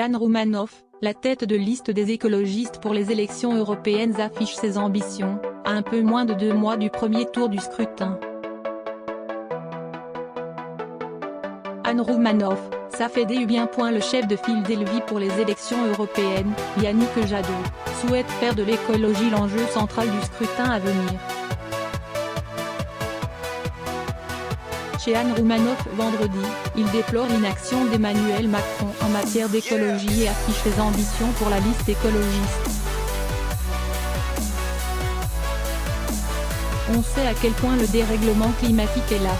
Anne Roumanoff, la tête de liste des écologistes pour les élections européennes, affiche ses ambitions, à un peu moins de 2 mois du premier tour du scrutin. Anne Roumanoff, ça fait du bien. Le chef de file d'Elvi pour les élections européennes, Yannick Jadot, souhaite faire de l'écologie l'enjeu central du scrutin à venir. Chez Anne Roumanoff vendredi, il déplore l'inaction d'Emmanuel Macron en matière d'écologie et affiche ses ambitions pour la liste écologiste. On sait à quel point le dérèglement climatique est là.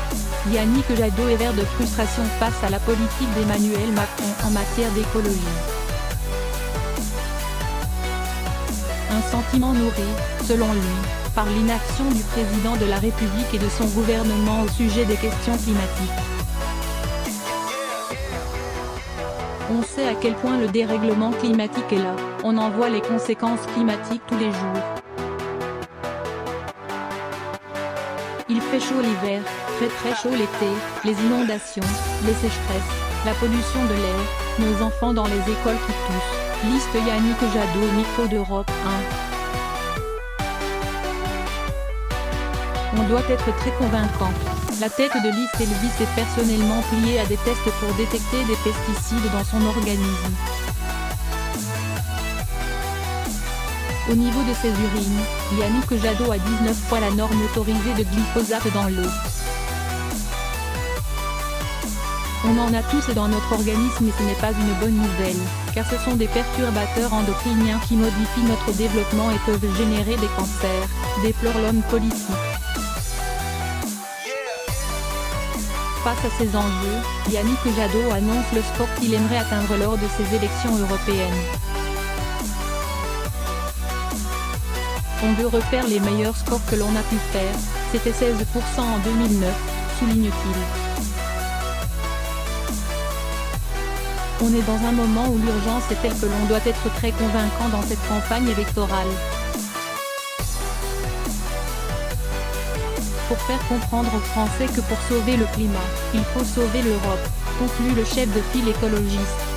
Yannick Jadot est vert de frustration face à la politique d'Emmanuel Macron en matière d'écologie. Un sentiment nourri, selon lui, par l'inaction du président de la République et de son gouvernement au sujet des questions climatiques. On sait à quel point le dérèglement climatique est là, on en voit les conséquences climatiques tous les jours. Il fait chaud l'hiver, très chaud l'été, les inondations, les sécheresses, la pollution de l'air, nos enfants dans les écoles qui toussent. Liste Yannick Jadot, micro d'Europe 1. On doit être très convaincant. La tête de liste Elvi s'est personnellement pliée à des tests pour détecter des pesticides dans son organisme. Au niveau de ses urines, Yannick Jadot a 19 fois la norme autorisée de glyphosate dans l'eau. On en a tous dans notre organisme et ce n'est pas une bonne nouvelle, car ce sont des perturbateurs endocriniens qui modifient notre développement et peuvent générer des cancers, déplore l'homme politique. Face à ces enjeux, Yannick Jadot annonce le score qu'il aimerait atteindre lors de ces élections européennes. On veut refaire les meilleurs scores que l'on a pu faire, c'était 16% en 2009, souligne-t-il. On est dans un moment où l'urgence est telle que l'on doit être très convaincant dans cette campagne électorale. Pour faire comprendre aux Français que pour sauver le climat, il faut sauver l'Europe, conclut le chef de file écologiste.